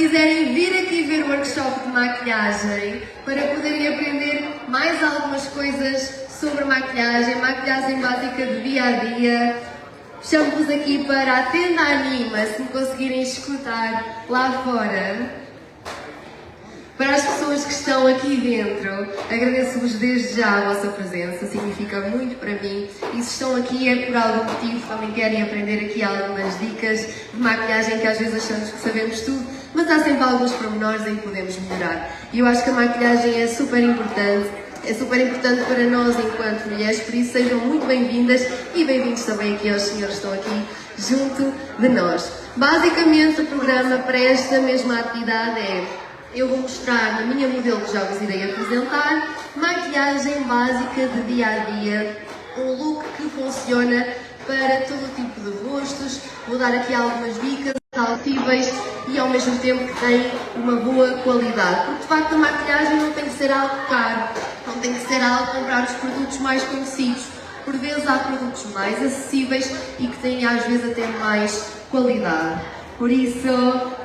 quiserem vir aqui ver o workshop de maquilhagem para poderem aprender mais algumas coisas sobre maquilhagem básica de dia a dia, chamo-vos aqui para a tenda Anima, se me conseguirem escutar lá fora. Para as pessoas que estão aqui dentro, agradeço-vos desde já a vossa presença, significa muito para mim. E se estão aqui é por algum motivo, também querem aprender aqui algumas dicas de maquilhagem que às vezes achamos que sabemos tudo, mas há sempre alguns pormenores em que podemos melhorar. E eu acho que a maquilhagem é super importante para nós enquanto mulheres, por isso sejam muito bem-vindas e bem-vindos também aqui aos senhores que estão aqui junto de nós. Basicamente o programa para esta mesma atividade é: eu vou mostrar na minha modelo que já vos irei apresentar, maquilhagem básica de dia a dia, um look que funciona para todo tipo de rostos. Vou dar aqui algumas dicas acessíveis e ao mesmo tempo que têm uma boa qualidade, porque de facto a maquilhagem não tem que ser algo caro, não tem que ser algo comprar os produtos mais conhecidos. Por vezes há produtos mais acessíveis e que têm às vezes até mais qualidade. Por isso,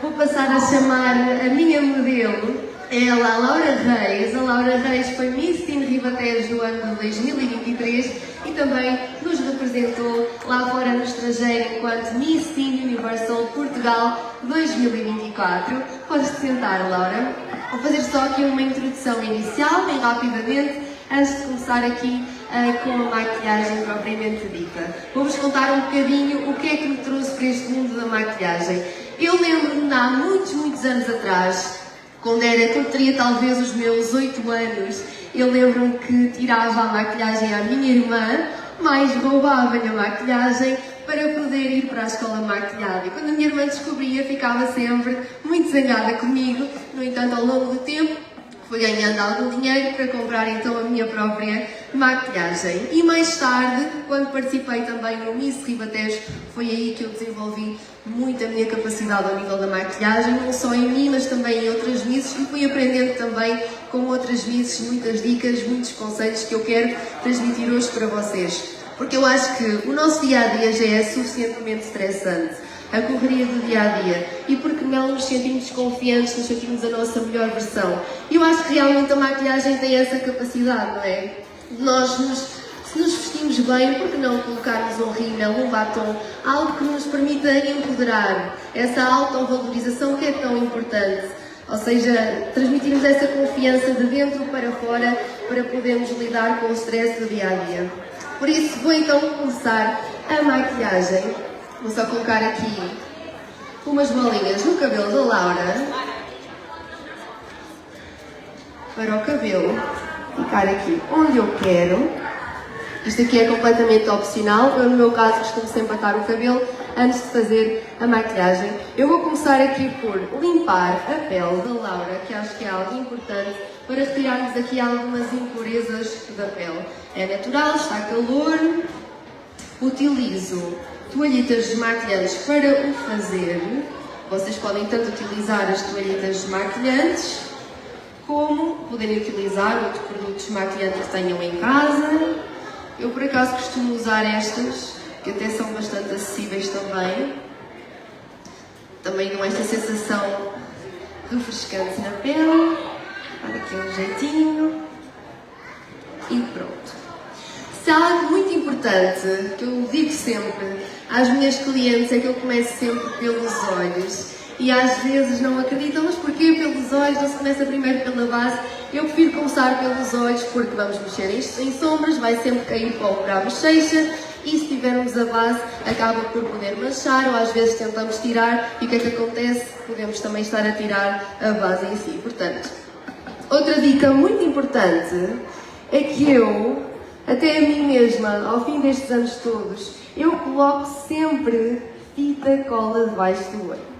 vou passar a chamar a minha modelo, ela, a Laura Reis. A Laura Reis foi Miss Teen Ribatejo no ano de 2023 e também nos representou lá fora no estrangeiro enquanto Miss Teen Universal Portugal 2024. Podes-te sentar, Laura. Vou fazer só aqui uma introdução inicial, bem rapidamente, antes de começar aqui com a maquilhagem propriamente dita. Vou-vos contar um bocadinho o que é que me trouxe para este mundo da maquilhagem. Eu lembro-me de há muitos anos atrás, quando teria talvez os meus 8 anos, eu lembro-me que tirava a maquilhagem à minha irmã, mas roubava-lhe a maquilhagem para poder ir para a escola maquilhada. E quando a minha irmã descobria, ficava sempre muito zangada comigo. No entanto, ao longo do tempo, fui ganhando algum dinheiro para comprar então a minha própria maquilhagem. E mais tarde, quando participei também no Miss Ribatejo, foi aí que eu desenvolvi muito a minha capacidade ao nível da maquilhagem, não só em mim, mas também em outras misses, e fui aprendendo também com outras misses muitas dicas, muitos conselhos que eu quero transmitir hoje para vocês. Porque eu acho que o nosso dia-a-dia já é suficientemente estressante. A correria do dia-a-dia. E por que não nos sentimos confiantes, nos sentimos a nossa melhor versão? E eu acho que realmente a maquilhagem tem essa capacidade, não é? Se nos vestimos bem, por que não colocarmos um rímel, um batom, algo que nos permita empoderar essa autovalorização que é tão importante. Ou seja, transmitirmos essa confiança de dentro para fora para podermos lidar com o stress do dia-a-dia. Por isso, vou então começar a maquilhagem. Vou só colocar aqui umas bolinhas no cabelo da Laura para o cabelo ficar aqui onde eu quero. Isto aqui é completamente opcional. Eu, no meu caso, costumo sempre atar o cabelo antes de fazer a maquilhagem. Eu vou começar aqui por limpar a pele da Laura, que acho que é algo importante para retirarmos aqui algumas impurezas da pele. É natural, está calor. Utilizo toalhitas desmaquilhantes para o fazer. Vocês podem tanto utilizar as toalhitas desmaquilhantes, como poderem utilizar outros produtos desmaquilhantes que tenham em casa. Eu, por acaso, costumo usar estas, que até são bastante acessíveis também. Também dão esta sensação refrescante na pele. Olha aqui um jeitinho. E pronto. Se há algo muito importante que eu digo sempre às minhas clientes é que eu começo sempre pelos olhos. E às vezes não acreditam, mas porquê pelos olhos? Não se começa primeiro pela base? Eu prefiro começar pelos olhos porque vamos mexer em sombras, vai sempre cair pó para a bochecha e se tivermos a base acaba por poder manchar ou às vezes tentamos tirar e o que é que acontece? Podemos também estar a tirar a base em si. Portanto, outra dica muito importante é que eu, até a mim mesma, ao fim destes anos todos, eu coloco sempre fita cola debaixo do olho.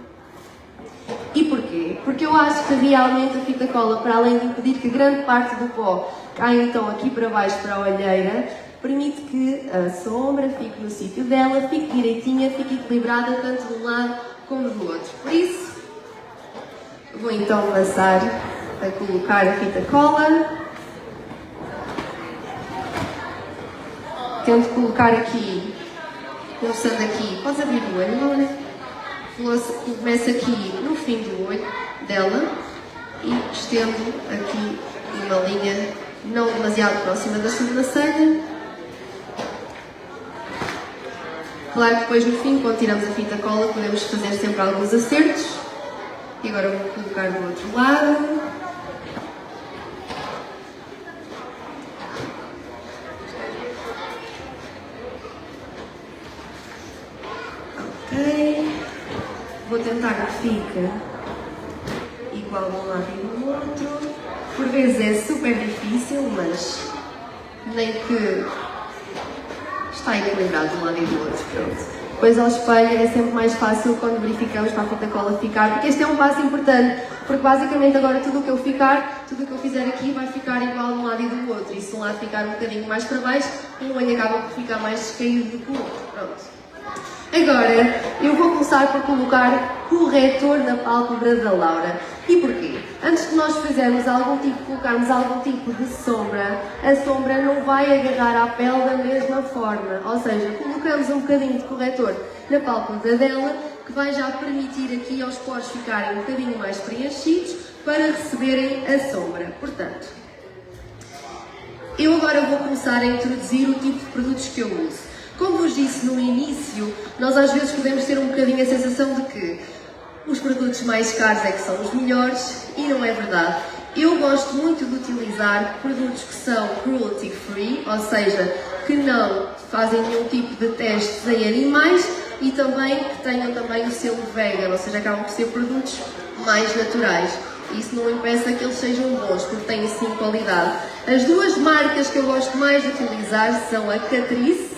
E porquê? Porque eu acho que realmente a fita cola, para além de impedir que grande parte do pó caia então aqui para baixo para a olheira, permite que a sombra fique no sítio dela, fique direitinha, fique equilibrada tanto de um lado como do outro. Por isso, vou então passar a colocar a fita cola. Tento colocar aqui, começando aqui, podes abrir o olho, não é? Começa aqui no fim do olho. dela e estendo aqui uma linha não demasiado próxima da sobrancelha. Claro que depois no fim, quando tiramos a fita cola, podemos fazer sempre alguns acertos. E agora vou colocar do outro lado. Ok. Vou tentar que fique igual de um lado e do outro. Por vezes é super difícil, mas nem que está equilibrado de um lado e do outro. Pronto. Depois ao espelho é sempre mais fácil quando verificamos para a fita cola ficar, porque este é um passo importante, porque basicamente agora tudo o que eu fizer aqui vai ficar igual de um lado e do outro, e se um lado ficar um bocadinho mais para baixo, o olho acaba por ficar mais descaído do que o outro. Pronto. Agora, eu vou começar por colocar corretor na pálpebra da Laura. E porquê? Antes de nós colocarmos algum tipo de sombra, a sombra não vai agarrar à pele da mesma forma. Ou seja, colocamos um bocadinho de corretor na pálpebra dela, que vai já permitir aqui aos poros ficarem um bocadinho mais preenchidos para receberem a sombra. Portanto, eu agora vou começar a introduzir o tipo de produtos que eu uso. Como vos disse no início, nós às vezes podemos ter um bocadinho a sensação de que os produtos mais caros é que são os melhores, e não é verdade. Eu gosto muito de utilizar produtos que são cruelty free, ou seja, que não fazem nenhum tipo de testes em animais e também que tenham também o selo vegan, ou seja, acabam por ser produtos mais naturais. Isso não impeça que eles sejam bons, porque têm sim qualidade. As duas marcas que eu gosto mais de utilizar são a Catrice,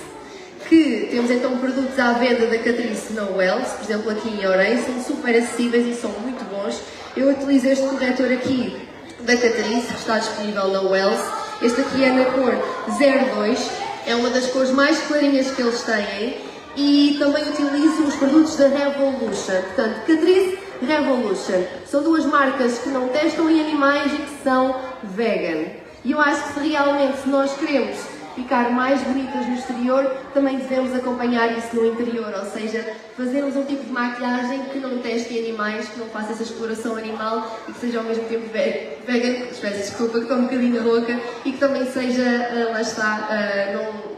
que temos então produtos à venda da Catrice na Wells, por exemplo aqui em Orem, são super acessíveis e são muito bons. Eu utilizo este corretor aqui da Catrice, que está disponível na Wells. Este aqui é na cor 02, é uma das cores mais clarinhas que eles têm, e também utilizo os produtos da Revolution, portanto Catrice, Revolution. São duas marcas que não testam em animais e que são vegan. E eu acho que realmente se nós queremos ficar mais bonitas no exterior, também devemos acompanhar isso no interior, ou seja, fazermos um tipo de maquilhagem que não teste em animais, que não faça essa exploração animal e que seja ao mesmo tempo vegan, peço desculpa, que estou um bocadinho rouca, e que também seja, lá está,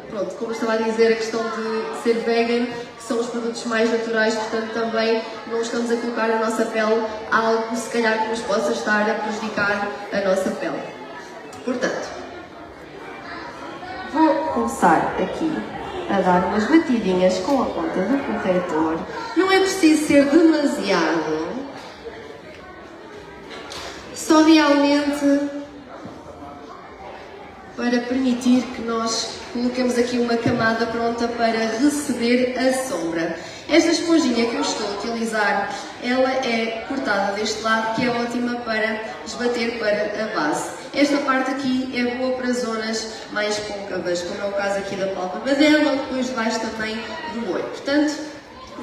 pronto, como eu estava a dizer, a questão de ser vegan, que são os produtos mais naturais, portanto também não estamos a colocar na nossa pele algo, se calhar, que nos possa estar a prejudicar a nossa pele. Portanto, vou começar aqui a dar umas batidinhas com a ponta do corretor. Não é preciso ser demasiado, só realmente para permitir que nós coloquemos aqui uma camada pronta para receber a sombra. Esta esponjinha que eu estou a utilizar, ela é cortada deste lado, que é ótima para esbater para a base. Esta parte aqui é boa para zonas mais côncavas, como é o caso aqui da pálpebra dela, ou depois de baixo também do olho. Portanto,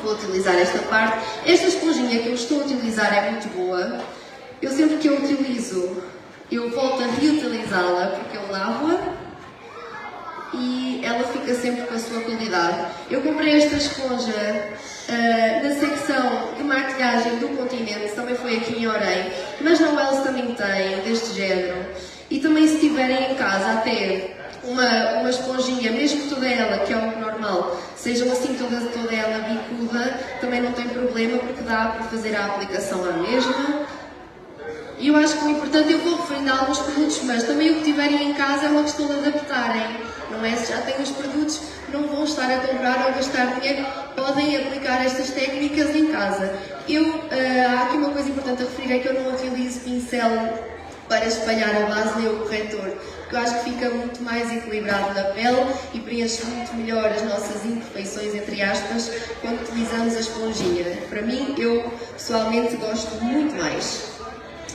vou utilizar esta parte. Esta esponjinha que eu estou a utilizar é muito boa. Eu sempre que eu utilizo, eu volto a reutilizá-la porque eu lavo-a e ela fica sempre com a sua qualidade. Eu comprei esta esponja na secção de maquilhagem do Continente, também foi aqui em Orem, mas na Wells também tem, deste género. E também se tiverem em casa até uma esponjinha, mesmo toda ela, que é o normal, sejam assim toda ela bicuda, também não tem problema porque dá para fazer a aplicação à mesma. E eu acho que o importante, eu vou referindo a alguns produtos, mas também o que tiverem em casa é uma questão de adaptarem. Não é? Se já têm os produtos, não vão estar a comprar ou gastar dinheiro, podem aplicar estas técnicas em casa. Há aqui uma coisa importante a referir, é que eu não utilizo pincel para espalhar a base nem o corretor, porque eu acho que fica muito mais equilibrado na pele e preenche muito melhor as nossas imperfeições, entre aspas, quando utilizamos a esponjinha. Para mim, eu pessoalmente gosto muito mais.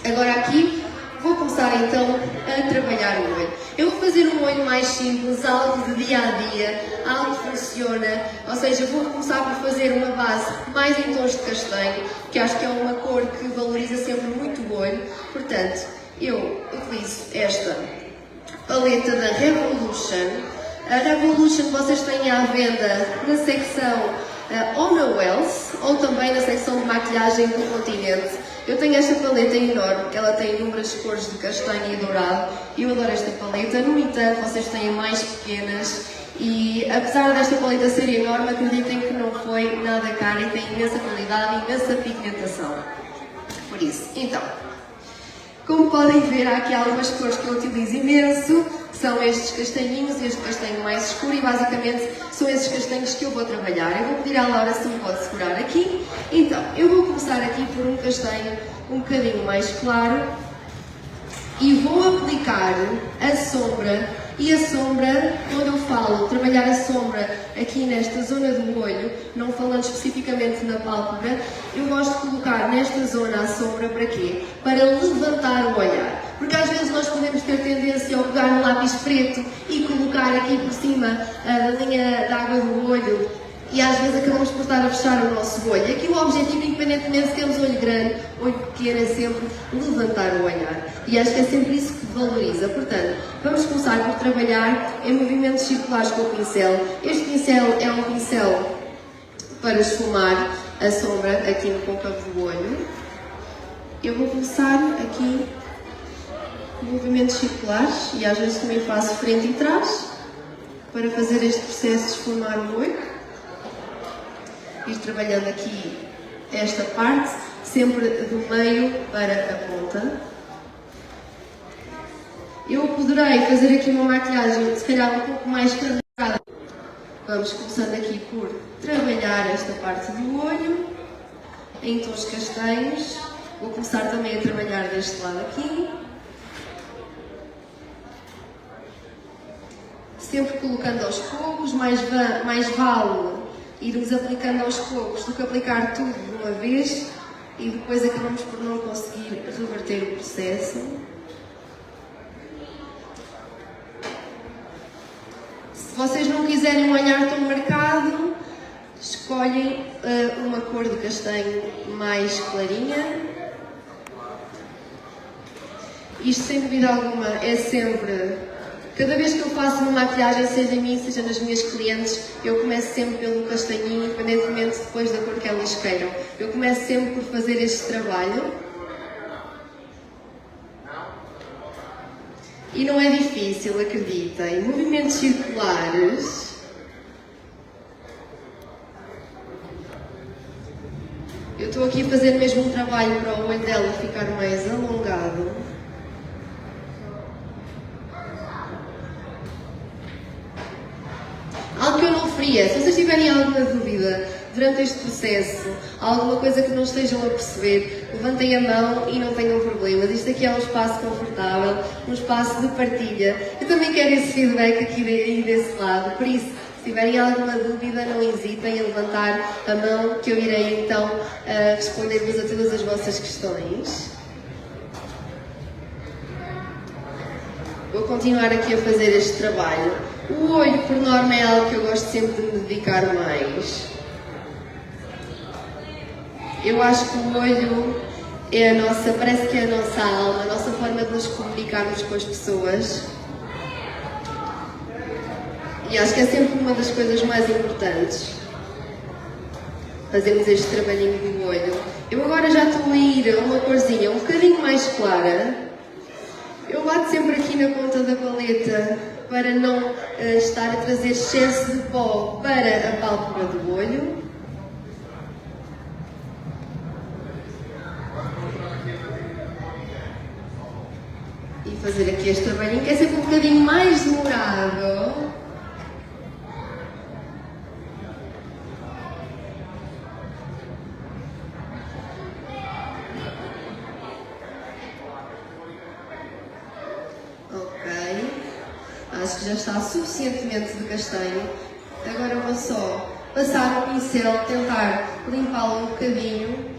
Agora aqui, vou começar então a trabalhar o olho. Eu vou fazer um olho mais simples, algo de dia a dia, algo que funciona, ou seja, vou começar por fazer uma base mais em tons de castanho, que acho que é uma cor que valoriza sempre muito o olho. Portanto, eu utilizo esta paleta da Revolution. A Revolution vocês têm à venda na secção ou na Wells, ou também na secção de maquilhagem do Continente. Eu tenho esta paleta enorme, ela tem inúmeras cores de castanho e dourado. Eu adoro esta paleta, no entanto, vocês têm mais pequenas. E apesar desta paleta ser enorme, acreditem que não foi nada cara e tem imensa qualidade e imensa pigmentação. Por isso, então, como podem ver, há aqui algumas cores que eu utilizo imenso, que são estes castanhinhos, este castanho mais escuro, e basicamente são esses castanhos que eu vou trabalhar. Eu vou pedir à Laura se me pode segurar aqui. Então, eu vou começar aqui por um castanho um bocadinho mais claro e vou aplicar a sombra. E a sombra, quando eu falo trabalhar a sombra aqui nesta zona do olho, não falando especificamente na pálpebra, eu gosto de colocar nesta zona a sombra para quê? Para levantar o olhar. Porque às vezes nós podemos ter tendência a pegar no lápis preto e colocar aqui por cima da linha d'água do olho, e às vezes acabamos por estar a fechar o nosso olho. Aqui o objetivo, independentemente se temos olho grande, olho pequeno, é sempre levantar o olhar. E acho que é sempre isso que valoriza. Portanto, vamos começar por trabalhar em movimentos circulares com o pincel. Este pincel é um pincel para esfumar a sombra aqui no côncavo do olho. Eu vou começar aqui movimentos circulares, e às vezes também faço frente e trás, para fazer este processo de esfumar o olho. Ir trabalhando aqui esta parte, sempre do meio para a ponta. Eu poderei fazer aqui uma maquilhagem, se calhar um pouco mais carregada. Vamos começando aqui por trabalhar esta parte do olho, em tons castanhos. Vou começar também a trabalhar deste lado aqui. Sempre colocando aos poucos, mais vale irmos aplicando aos poucos do que aplicar tudo de uma vez e depois acabamos por não conseguir reverter o processo. Se vocês não quiserem um olhar tão marcado, escolhem uma cor de castanho mais clarinha. Isto, sem dúvida alguma, é sempre... Cada vez que eu faço uma maquilhagem, seja em mim, seja nas minhas clientes, eu começo sempre pelo castanhinho, independentemente depois da cor que elas queiram. Eu começo sempre por fazer este trabalho. E não é difícil, acreditem. Movimentos circulares. Eu estou aqui a fazer mesmo um trabalho para o olho dela ficar mais alongado. Algo que eu não faria, se vocês tiverem alguma dúvida durante este processo, alguma coisa que não estejam a perceber, levantem a mão e não tenham problemas. Isto aqui é um espaço confortável, um espaço de partilha. Eu também quero esse feedback aqui e desse lado, por isso, se tiverem alguma dúvida, não hesitem em levantar a mão, que eu irei então responder-vos a todas as vossas questões. Vou continuar aqui a fazer este trabalho. O olho, por norma, é algo que eu gosto sempre de me dedicar mais. Eu acho que o olho é parece que é a nossa alma, a nossa forma de nos comunicarmos com as pessoas. E acho que é sempre uma das coisas mais importantes. Fazemos este trabalhinho do olho. Eu agora já estou a ir a uma corzinha um bocadinho mais clara. Eu bato sempre aqui na ponta da paleta para não estar a trazer excesso de pó para a pálpebra do olho. E fazer aqui este trabalhinho, que é sempre um bocadinho mais demorado. Acho que já está suficientemente de castanho. Agora vou só passar o pincel, tentar limpá-lo um bocadinho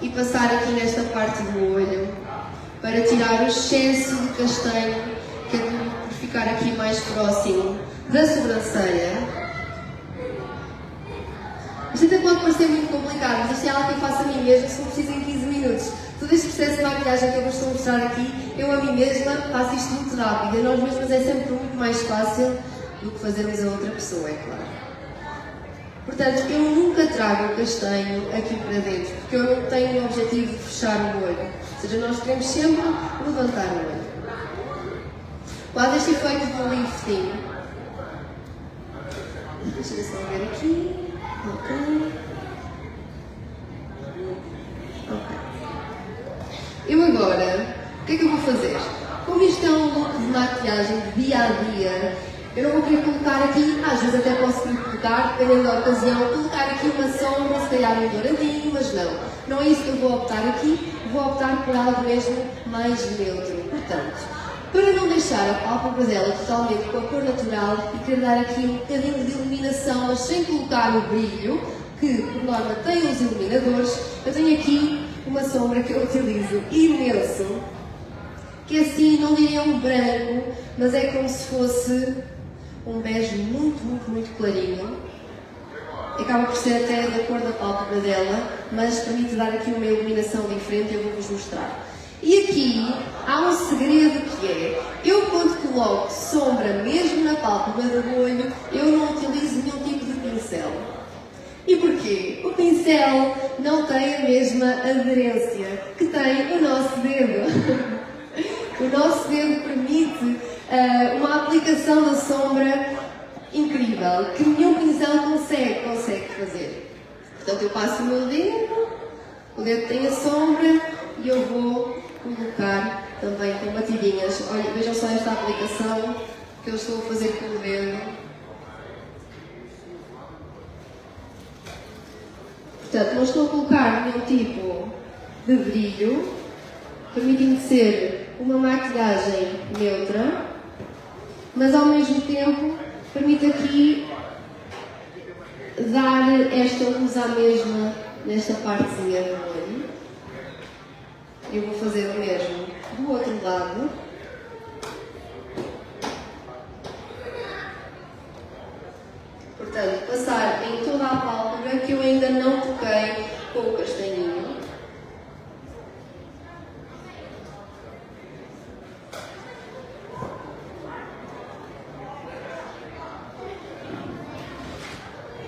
e passar aqui nesta parte do olho para tirar o excesso de castanho que acaba por ficar aqui mais próximo da sobrancelha. Isto até pode parecer muito complicado, mas isto é algo que eu faço a mim mesma, se não preciso em 15 minutos. Todo este processo de maquilhagem que eu vos estou a mostrar aqui, eu a mim mesma faço isto muito rápido. A nós mesmas é sempre muito mais fácil do que fazermos a outra pessoa, é claro. Portanto, eu nunca trago o castanho aqui para dentro, porque eu não tenho o objetivo de fechar o olho. Ou seja, nós queremos sempre levantar o olho. Quase este efeito do lifting. Deixa-me só ver aqui. Ok. Eu agora, o que é que eu vou fazer? Como isto é um look de maquiagem de dia a dia, eu não vou querer colocar aqui, às vezes até posso colocar, dependendo da ocasião, colocar aqui uma sombra, se calhar um douradinho, mas não. Não é isso que eu vou optar aqui, vou optar por algo mesmo mais neutro. Portanto, para não deixar a pálpebra dela totalmente com a cor natural e querer dar aqui um bocadinho de iluminação, mas sem colocar o brilho, que por norma tem os iluminadores, eu tenho aqui uma sombra que eu utilizo imenso, que assim não diria um branco, mas é como se fosse um bege muito clarinho. Acaba por ser até da cor da pálpebra dela, mas permite dar aqui uma iluminação diferente e eu vou-vos mostrar. E aqui há um segredo que é, eu quando coloco sombra mesmo na pálpebra do olho, eu não utilizo nenhum tipo de pincel. E porquê? O pincel não tem a mesma aderência que tem o nosso dedo. O nosso dedo permite uma aplicação da sombra incrível, que nenhum pincel consegue fazer. Portanto, eu passo o meu dedo, o dedo tem a sombra e eu vou colocar também com batidinhas. Olha, vejam só esta aplicação que eu estou a fazer com o dedo. Portanto, não estou a colocar nenhum tipo de brilho, permitindo ser uma maquilhagem neutra, mas ao mesmo tempo permite aqui dar esta luz à mesma nesta partezinha do olho. Eu vou fazer o mesmo do outro lado. Portanto, passar em toda a pálpebra que eu ainda não toquei com o castanhinho.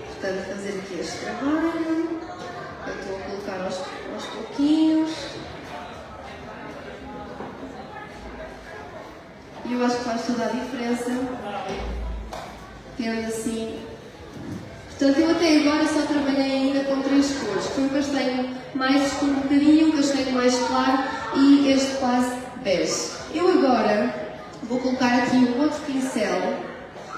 Portanto, fazer aqui este trabalho. Eu estou a colocar aos pouquinhos. E eu acho que faz toda a diferença. Tendo assim. Portanto, eu até agora só trabalhei ainda com 3 cores. Foi o castanho mais escuro um bocadinho, o castanho mais claro e este quase bege. Eu agora vou colocar aqui um outro pincel.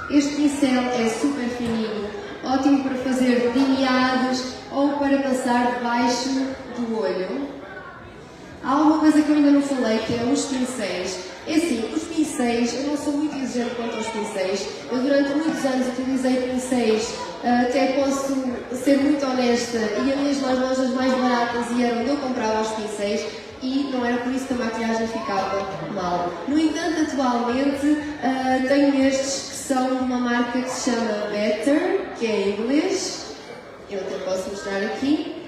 Este pincel é super fininho, ótimo para fazer delineados ou para passar debaixo do olho. Há uma coisa que eu ainda não falei, que é os pincéis. É assim, os pincéis, eu não sou muito exigente quanto aos pincéis. Eu durante muitos anos utilizei pincéis, até posso ser muito honesta, ia mesmo às lojas mais baratas e era onde eu comprava os pincéis e não era por isso que a maquilhagem ficava mal. No entanto, atualmente tenho estes que são de uma marca que se chama Better, que é em inglês. Eu até posso mostrar aqui.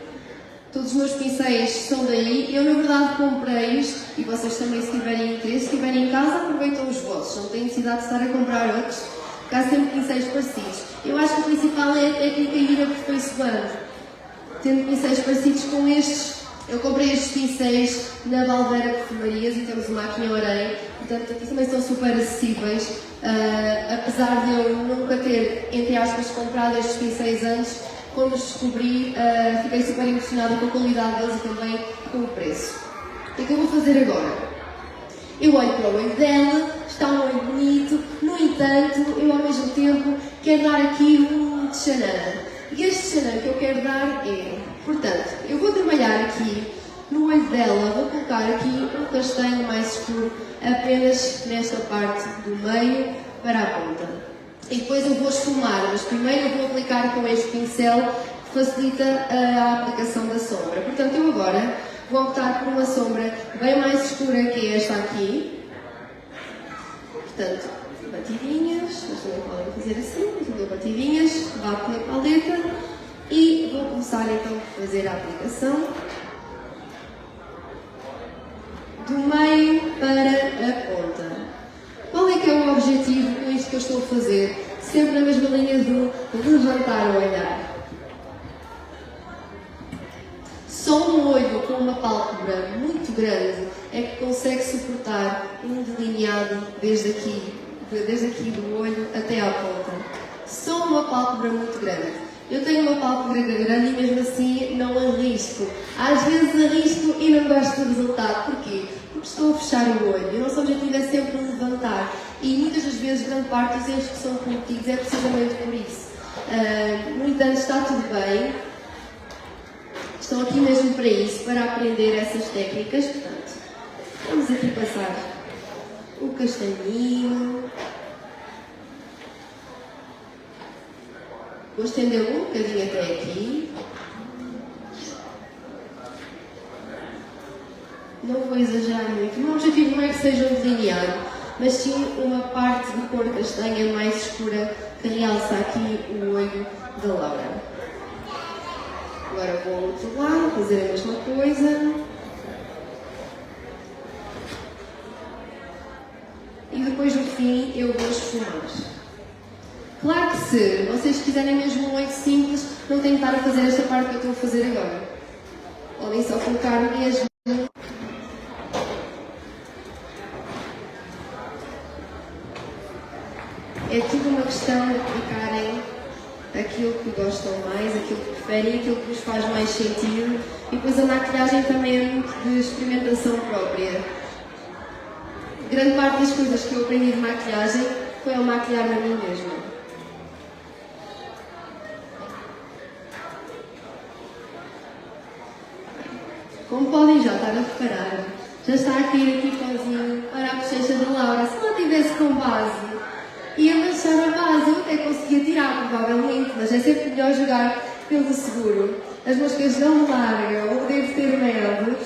Todos os meus pincéis são daí. Eu, na verdade, comprei-os e vocês também, se tiverem interesse, se estiverem em casa, aproveitam os vossos. Não têm necessidade de estar a comprar outros, porque há sempre pincéis parecidos. Eu acho que o principal é a técnica ir aperfeiçoando. Tendo pincéis parecidos com estes, eu comprei estes pincéis na Valveira Perfumarias e temos uma aqui em Orem. Portanto, aqui também são super acessíveis. Apesar de eu nunca ter, entre aspas, comprado estes pincéis antes, quando os descobri, fiquei super emocionada com a qualidade deles e também com o preço. O que eu vou fazer agora? Eu olho para o olho dela, está um olho bonito, no entanto, eu ao mesmo tempo quero dar aqui um tchanã. E este tchanã que eu quero dar é, portanto, eu vou trabalhar aqui no olho dela, vou colocar aqui um castanho mais escuro, apenas nesta parte do meio para a ponta. E depois eu vou esfumar, mas primeiro eu vou aplicar com este pincel que facilita a aplicação da sombra. Portanto, eu agora vou optar por uma sombra bem mais escura que esta aqui. Portanto, batidinhas, mas também podem fazer assim, eu dou batidinhas, bato na paleta e vou começar então a fazer a aplicação do meio para a ponta. Qual é que é o objetivo com isto que eu estou a fazer? Sempre na mesma linha do levantar o olhar. Só um olho com uma pálpebra muito grande é que consegue suportar um delineado desde aqui do olho até à ponta. Só uma pálpebra muito grande. Eu tenho uma pálpebra grande e mesmo assim não arrisco. Às vezes arrisco e não gosto do resultado. Porquê? Porque estou a fechar o olho. E o nosso objetivo é sempre levantar. E muitas das vezes, grande parte dos erros que são cometidos é precisamente por isso. No entanto, está tudo bem. Estão aqui mesmo para isso, para aprender essas técnicas. Portanto, vamos aqui passar o castanhinho. Vou estender um bocadinho até aqui. Não vou exagerar muito. O meu objetivo não é que seja um delineado, mas sim uma parte de cor castanha mais escura que realça aqui o olho da Laura. Agora vou ao outro lado, fazer a mesma coisa. E depois no fim eu vou esfumar. Claro que se vocês quiserem mesmo um olho simples, não têm que estar a fazer esta parte que eu estou a fazer agora. Podem só colocar mesmo. É tudo uma questão de aplicarem aquilo que gostam mais, aquilo que preferem, aquilo que vos faz mais sentido. E depois a maquilhagem também é muito de experimentação própria. Grande parte das coisas que eu aprendi de maquilhagem foi ao maquilhar-me a mim mesma. Como podem já estar a reparar, já está a cair aqui pozinho para a bochecha da Laura. Se não tivesse com base, ia manchar a base. Eu até conseguia tirar, provavelmente, mas é sempre melhor jogar pelo seguro. As moscas não largam, ou devo ter medo.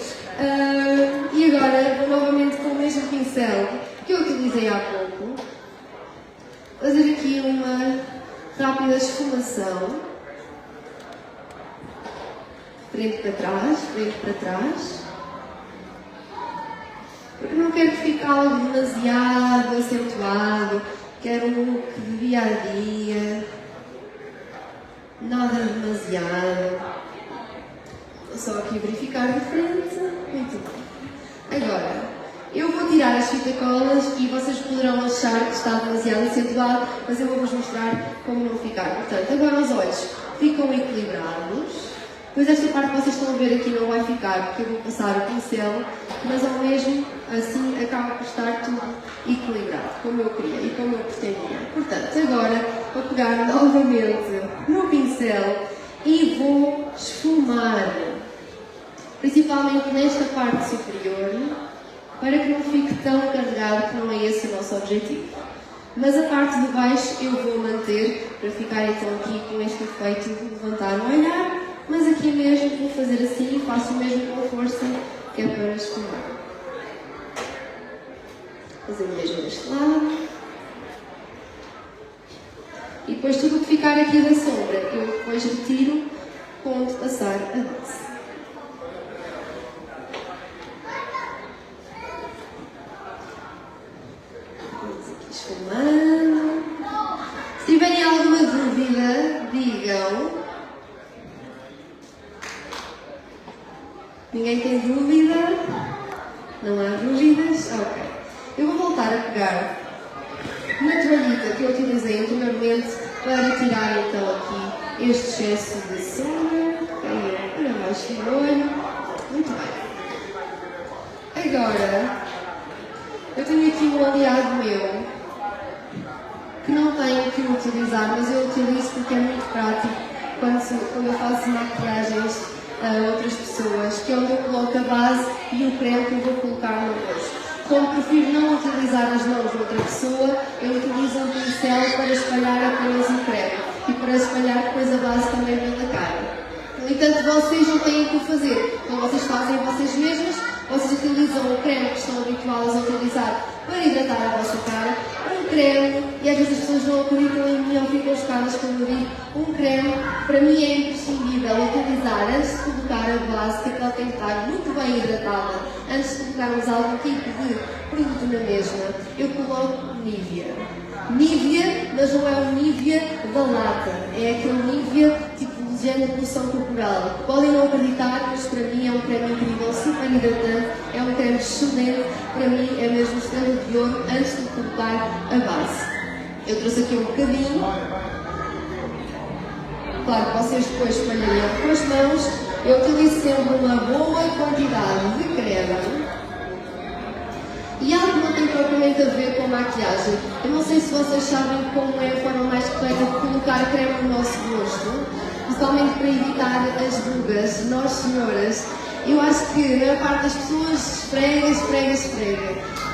E agora vou novamente com o mesmo pincel que eu utilizei há pouco. Fazer aqui uma rápida esfumação. Frente para trás. Porque não quero que fique algo demasiado acentuado. Quero um look de dia a dia. Nada demasiado. Vou só aqui verificar de frente. Muito bem. Agora, eu vou tirar as fita-colas e vocês poderão achar que está demasiado acentuado, mas eu vou-vos mostrar como não ficar. Portanto, agora os olhos ficam equilibrados. Pois esta parte que vocês estão a ver aqui não vai ficar, porque eu vou passar o pincel, mas ao mesmo assim acaba por estar tudo equilibrado, como eu queria e como eu pretendia. Portanto, agora vou pegar novamente no pincel e vou esfumar, principalmente nesta parte superior, para que não fique tão carregado, que não é esse o nosso objetivo. Mas a parte de baixo eu vou manter, para ficar então aqui com este efeito de levantar o olhar. Mas aqui mesmo vou fazer assim e faço o mesmo com força, que é para esfumar. Fazer o mesmo deste lado. E depois tudo o que ficar aqui da sombra, eu depois retiro quando passar a base. Vamos aqui esfumando. Se tiverem alguma dúvida, digam. Ninguém tem dúvida? Não há dúvidas? Ok. Eu vou voltar a pegar na toalhita que eu utilizei anteriormente para tirar então aqui este excesso de sombra. Para baixo do olho. Muito bem. Agora, eu tenho aqui um aliado meu que não tenho que utilizar, mas eu utilizo porque é muito prático quando eu faço maquiagens a outras pessoas, que é onde eu coloco a base e o creme que eu vou colocar no rosto. Como prefiro não utilizar as mãos de outra pessoa, eu utilizo um pincel para espalhar apenas o creme e para espalhar depois a base também pela cara. No entanto, vocês não têm o que fazer. Então vocês fazem vocês mesmos, vocês utilizam o creme que estão habituados a utilizar para hidratar a vossa cara, um creme, e às vezes as pessoas não acreditam em mim ou ficam chocadas quando eu digo um creme, para mim é imprescindível utilizar antes de colocar a base, que ela tem que estar muito bem hidratada, antes de colocarmos algum tipo de produto na mesma, eu coloco Nivea. Nivea, mas não é o Nivea da lata, é aquele Nivea tipo de evolução corporal. Podem não acreditar, mas para mim é um creme incrível, super hidratante, é um creme excelente, para mim é mesmo estrela de ouro antes de colocar a base. Eu trouxe aqui um bocadinho. Claro que vocês depois espalhariam com as mãos. Eu utilizo sempre uma boa quantidade de creme. E algo que não tem propriamente a ver com a maquilhagem. Eu não sei se vocês sabem como é a forma mais correta de colocar creme no nosso rosto, principalmente para evitar as rugas. Nós, senhoras, eu acho que a maior parte das pessoas esfrega.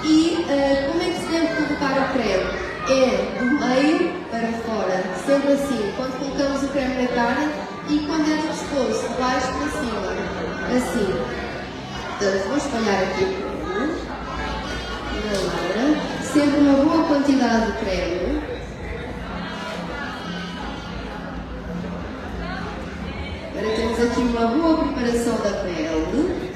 E como é que se deve colocar o creme? É do meio para fora, sempre assim, quando colocamos o creme na cara e quando é do pescoço, de baixo para cima, assim. Portanto, vou espalhar aqui um pouco na Laura, sempre uma boa quantidade de creme. Agora temos aqui uma boa preparação da pele.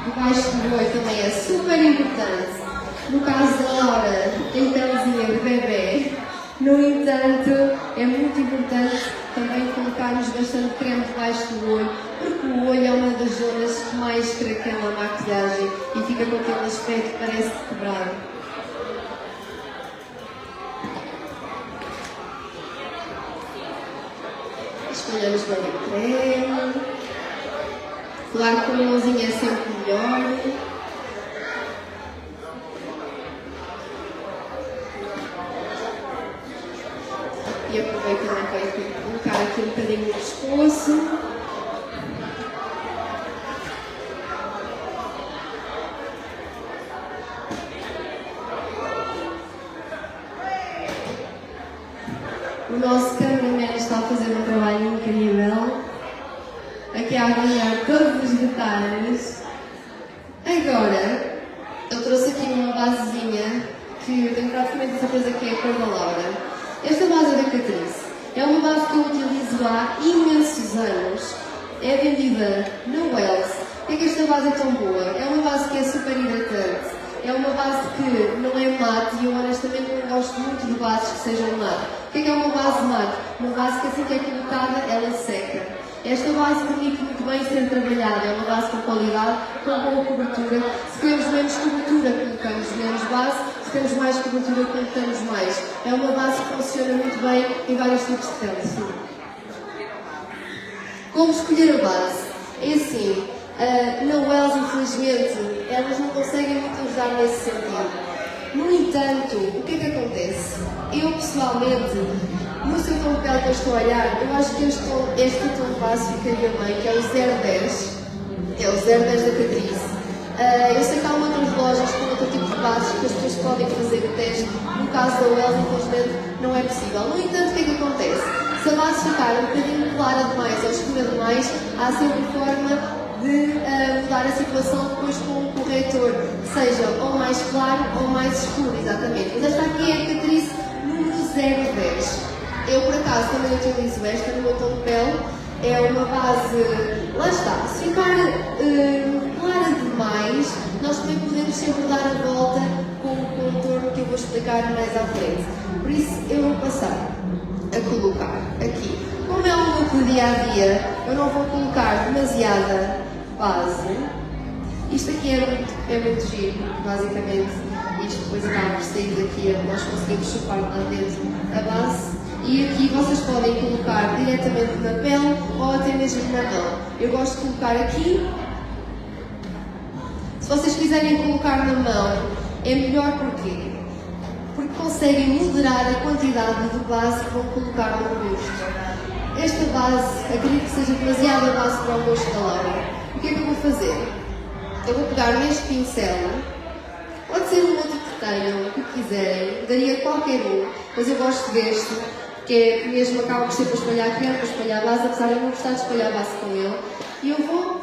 Debaixo do olho também é super importante. No caso da Laura, tem pelezinha de bebê. No entanto, é muito importante também colocarmos bastante creme debaixo do olho, porque o olho é uma das zonas que mais craquela a maquilhagem e fica com aquele aspecto que parece quebrado. Espalhamos bem o creme. Claro que a mãozinha é sempre melhor. E aproveito também para colocar aqui um bocadinho no pescoço. O nosso cameraman está a fazer um trabalho incrível. Aqui a ganhar todos os detalhes. Agora, eu trouxe aqui uma basezinha que eu tenho praticamente certeza que é a cor da Laura. Esta base é da Catrice. É uma base que eu utilizo há imensos anos. É vendida no Wells. Por que esta base é tão boa? É uma base que é super hidratante. É uma base que não é mate e eu honestamente não gosto muito de bases que sejam mate. O que é uma base mate? Uma base que assim que é colocada, ela seca. Esta base permite muito bem ser trabalhada. É uma base com qualidade, com boa cobertura. Se queremos menos cobertura, colocamos menos base. Se temos mais cobertura, colocamos mais. É uma base que funciona muito bem em vários tipos de pele. Sim. Como escolher a base? É assim, na Wells, infelizmente, elas não conseguem muito ajudar nesse sentido. No entanto, o que é que acontece? Eu, pessoalmente, no seu tom de pele que eu estou a olhar, eu acho que este tom de base ficaria bem, que é o 010. É o 010 da Catrice. Eu sei que há outras lojas com outro tipo de bases que as pessoas podem fazer o teste. No caso da Wells, infelizmente, não é possível. No entanto, o que é que acontece? Se a base ficar um bocadinho clara demais ou escura demais, há sempre forma de mudar a situação depois com um corretor, seja ou mais claro ou mais escuro, exatamente. Mas esta aqui é a Catrice número 010. Eu, por acaso, também utilizo esta no meu tom de pele. É uma base, lá está, se ficar clara demais, nós também podemos sempre dar a volta com o contorno que eu vou explicar mais à frente. Por isso, eu vou passar a colocar aqui. Como é um look de dia a dia, eu não vou colocar demasiada base. Isto aqui é muito giro, basicamente. Isto depois acaba por sair daqui, nós conseguimos chupar lá dentro a base. E aqui vocês podem colocar diretamente na pele ou até mesmo na mão. Eu gosto de colocar aqui. Se vocês quiserem colocar na mão, é melhor porquê? Porque conseguem moderar a quantidade de base que vão colocar no rosto. Esta base, acredito que seja demasiada base para o rosto da Laura. O que é que eu vou fazer? Eu vou pegar neste pincel, pode ser um outro que tenham, o que quiserem, daria qualquer um, mas eu gosto deste, que é mesmo acaba por ser para espalhar creme, para espalhar a base, apesar de eu não gostar de espalhar a base com ele. E eu vou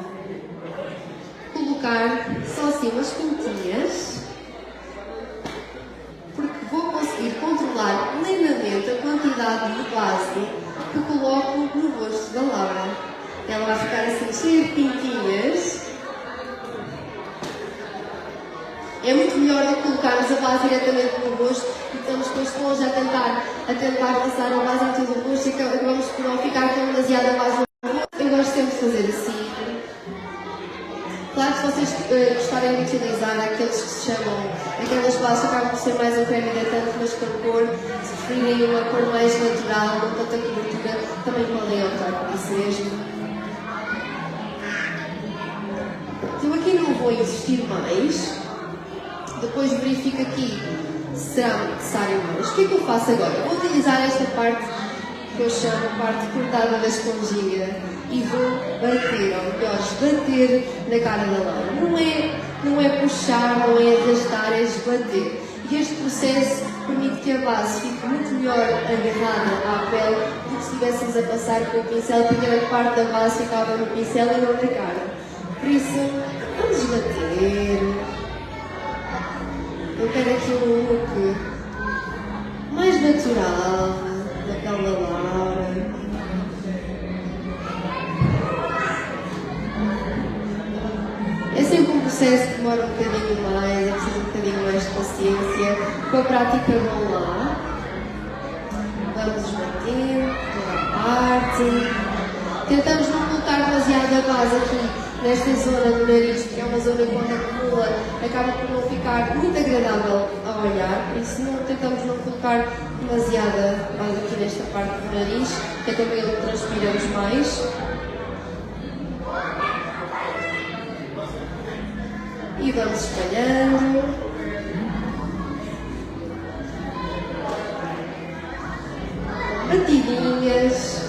colocar só assim umas pontinhas, porque vou conseguir controlar plenamente a quantidade de base que coloco no rosto da Laura. Ela vai ficar assim cheia de pintinhas. É muito melhor do que colocarmos a base diretamente no rosto e estamos com a esponja a tentar passar a base em todo o rosto e acabamos por não ficar com demasiada base no rosto. Eu gosto sempre de fazer assim. Claro que se vocês gostarem de utilizar aqueles que se chamam, aquelas bases acabam por ser mais um creme hidratante, mas com cor, se preferirem uma cor mais natural, não tanta cobertura, também podem optar por isso mesmo. Eu aqui não vou insistir mais, depois verifico aqui se será necessário mais. O que é que eu faço agora? Vou utilizar esta parte que eu chamo a parte cortada da esponjinha e vou bater, ou melhor, bater na cara da Laura. Não é puxar, não é arrastar, é esbater. E este processo permite que a base fique muito melhor agarrada à pele do que se estivéssemos a passar com o pincel, porque a parte da base ficava no pincel e não na cara. Por isso, vamos bater. Eu quero aqui um look mais natural da pele da Laura. É sempre um processo que demora um bocadinho mais, é preciso um bocadinho mais de paciência. Com a prática vão lá. Vamos bater toda a parte. Tentamos não colocar demasiado a base aqui nesta zona do nariz, que é uma zona que quando acumula acaba por não ficar muito agradável a olhar, por isso tentamos não colocar demasiada base aqui nesta parte do nariz, que é também onde transpiramos mais. E vamos espalhando. Batidinhas.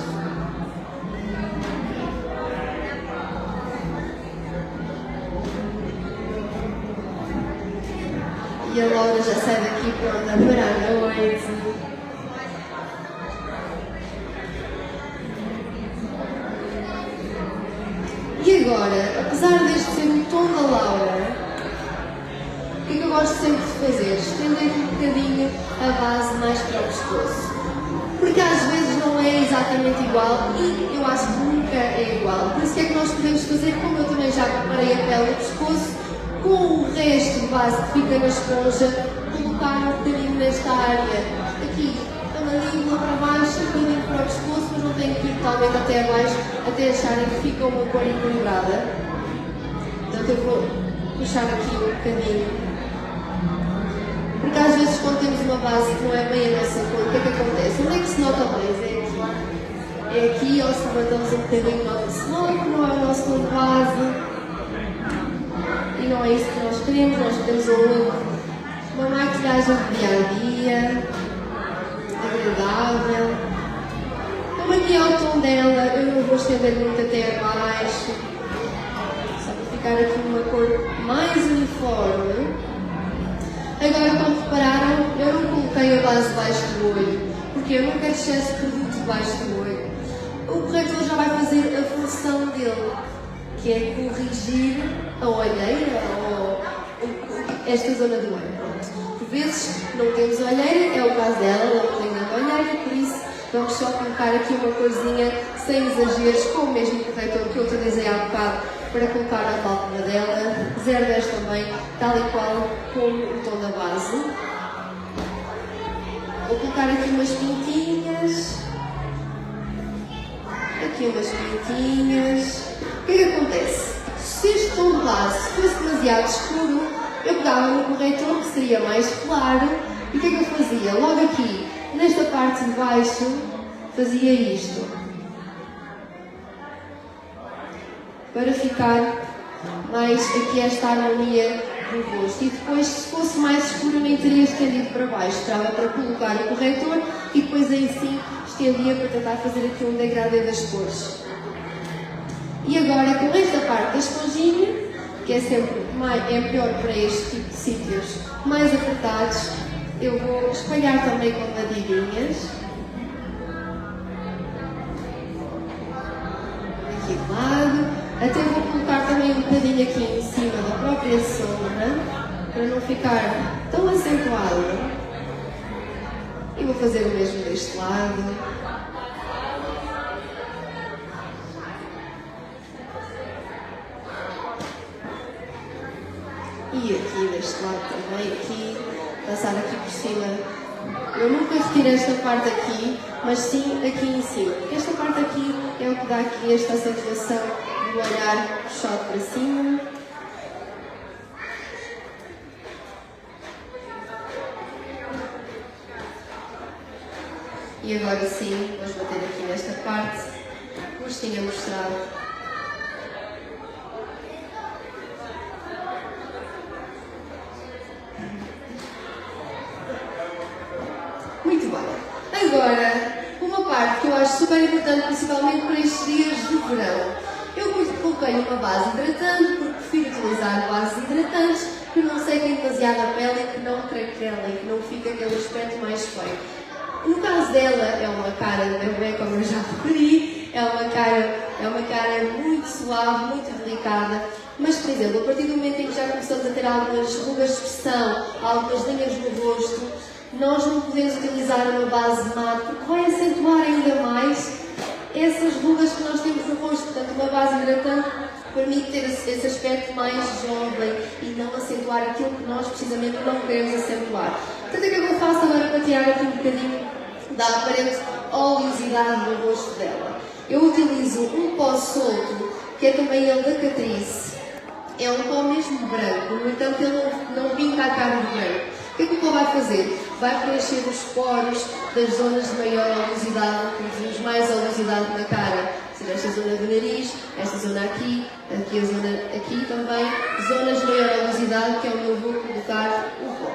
E a Laura já sai daqui pronta para a noite. E agora, apesar deste ser o tom da Laura, o que é que eu gosto sempre de fazer? Estender um bocadinho a base mais para o pescoço. Porque às vezes não é exatamente igual e eu acho que nunca é igual. Por isso que é que nós podemos fazer, como eu também já preparei a pele do pescoço, com o resto de base que fica na esponja, colocar um bocadinho nesta área. Aqui, a mandíbula para baixo, um bocadinho para o pescoço, mas não tem que ir totalmente até abaixo, até acharem que fica uma cor equilibrada. Portanto, eu vou puxar aqui um bocadinho. Porque às vezes quando temos uma base que não é bem a nossa cor, o que é que acontece? Onde é que se nota mais? É aqui, ou se levantamos um bocadinho, nota-se logo, não é o nosso tom de base. E não é isso que nós queremos uma maquilhagem de dia a dia, agradável. Como aqui é o tom dela, eu não vou estender muito até abaixo, só para ficar aqui uma cor mais uniforme. Agora, como repararam, eu não coloquei a base debaixo do olho, porque eu não quero excesso de produto debaixo do olho. O corretor já vai fazer a função dele, que é corrigir a olheira ou esta zona do olho. Por vezes não temos olheira, é o caso dela, não tem nada olheira, por isso vamos só colocar aqui uma corzinha sem exageros, com o mesmo corretor que eu utilizei há bocado para colocar a pálpebra dela, 010 também, tal e qual como o tom da base. Vou colocar aqui umas pintinhas. Aqui umas pintinhas. O que é que acontece? Se este tom de base fosse demasiado escuro, eu pegava no corretor que seria mais claro e o que é que eu fazia? Logo aqui, nesta parte de baixo, fazia isto. Para ficar mais aqui esta harmonia do rosto. E depois, se fosse mais escuro, nem teria estendido para baixo. Estava para colocar o corretor e depois aí sim estendia para tentar fazer aqui um degradê das cores. E agora, com esta parte da esponjinha, que é sempre melhor para este tipo de sítios mais apertados, eu vou espalhar também com batidinhas. Aqui de lado. Até vou colocar também um bocadinho aqui em cima da própria sombra, para não ficar tão acentuado. E vou fazer o mesmo deste lado. E aqui deste lado também, aqui, passar aqui por cima Eu nunca retiro esta parte aqui, mas sim aqui em cima. Esta parte aqui é o que dá aqui esta sensação do olhar puxado para cima. E agora sim, vamos bater aqui nesta parte que vos tinha mostrado. Muito bem. Agora, uma parte que eu acho super importante, principalmente para estes dias de verão. Eu coloquei uma base hidratante porque prefiro utilizar bases hidratantes que não sequem demasiado a pele e que não craquelem, que não fica aquele aspecto mais feio. No caso dela, é uma cara de bebê, como eu já referi, é uma cara muito suave, muito delicada, mas, por exemplo, a partir do momento em que já começamos a ter algumas rugas de expressão, algumas linhas no rosto, nós não podemos utilizar uma base mate, porque vai acentuar ainda mais essas rugas que nós temos no rosto. Portanto, uma base hidratante permite ter esse aspecto mais jovem e não acentuar aquilo que nós precisamente não queremos acentuar. Portanto, o que é que eu faço agora para tirar aqui um bocadinho da aparente oleosidade no rosto dela? Eu utilizo um pó solto, que é também ele da Catrice. É um pó mesmo branco, no entanto ele não pinta a cara de branco. O que é que o pó vai fazer? Vai preencher os poros das zonas de maior oleosidade, que temos mais oleosidade na cara. Ou seja, esta zona do nariz, esta zona aqui, aqui a zona aqui também, zonas de maior oleosidade, que é onde eu vou colocar o pó.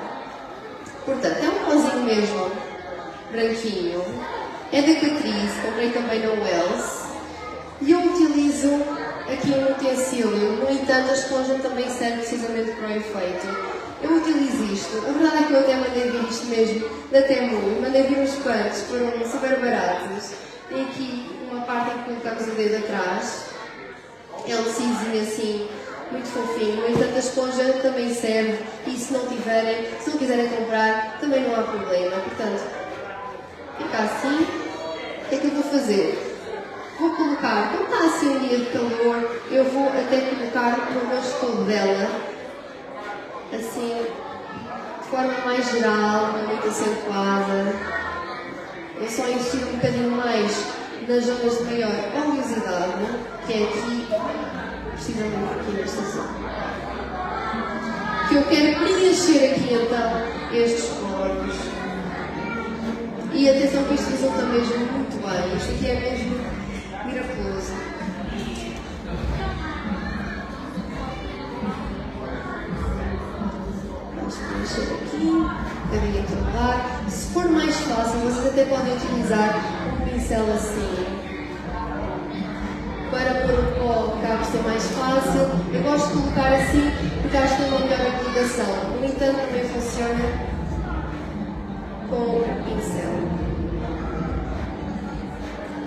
Portanto, é um pozinho mesmo, branquinho. É da Catrice, comprei também na Wells. E eu utilizo aqui um utensílio, no entanto a esponja também serve precisamente para o efeito. Eu utilizo isto, a verdade é que eu até mandei vir isto mesmo da Temu, mandei vir uns quantos, foram super baratos. Tem aqui uma parte em que colocamos o dedo atrás, é um tecidozinho assim, muito fofinho, no entanto a esponja também serve e se não quiserem comprar, também não há problema. Portanto, fica assim. O que é que eu vou fazer? Vou colocar, como está assim um dia de calor, eu vou até colocar no rosto todo dela, assim, de forma mais geral, não muito acentuada. Eu só insiro um bocadinho mais nas zonas de maior oleosidade, que é aqui, precisamente aqui nesta zona. Que eu quero preencher aqui então estes poros. E atenção que isto resulta mesmo muito bem, isto aqui é mesmo miraculoso. Vamos preencher aqui, um bocadinho em todo lado. Se for mais fácil, vocês até podem utilizar um pincel assim. Para pôr o pó cá por ser mais fácil, eu gosto de colocar assim porque acho que é uma melhor aplicação. No entanto, também funciona com o pincel.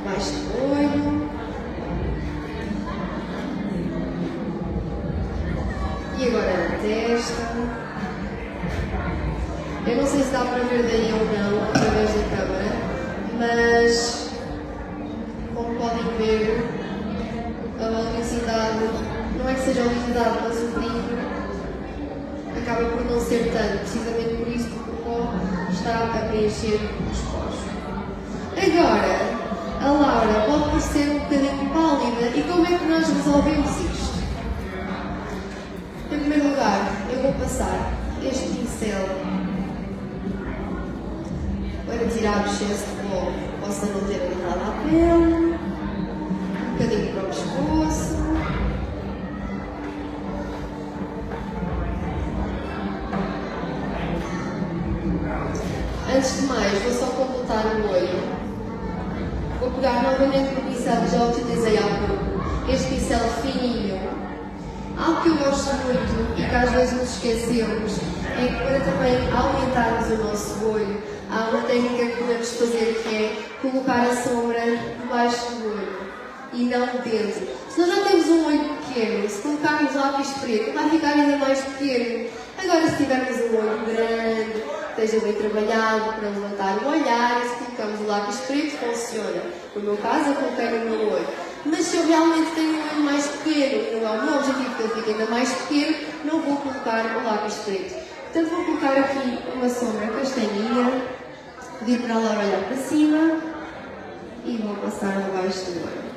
Baixo do olho. E agora na testa. Eu não sei se dá para ver daí ou não, através da câmera, mas como podem ver, a oleosidade, não é que seja oleosidade, mas o brilho acaba por não ser tanto, precisamente por isso, porque o pó está a preencher os pós. Agora, a Laura pode parecer um bocadinho pálida, e como é que nós resolvemos isto? Em primeiro lugar, eu vou passar este pincel para tirar o excesso de pó que possa não ter agarrado à pele, um bocadinho para o pescoço. Antes de mais, vou só completar o olho. Vou pegar novamente no pincel que já utilizei há pouco, este pincel fininho. Algo que eu gosto muito e que às vezes nos esquecemos é que para também aumentarmos o nosso olho, há uma técnica que podemos fazer que é colocar a sombra debaixo do olho e não dentro. Se nós já temos um olho pequeno, se colocarmos lápis preto, vai ficar ainda mais pequeno. Agora, se tivermos um olho grande, esteja bem trabalhado para levantar o olhar, e se colocamos o lápis preto, funciona. No meu caso, eu coloquei no meu olho. Mas se eu realmente tenho um olho mais pequeno e não é o meu objetivo que ele fique ainda mais pequeno, não vou colocar o lápis preto. Portanto, vou colocar aqui uma sombra castanhinha, Pedir para a Laura olhar para cima e vou passar debaixo do olho.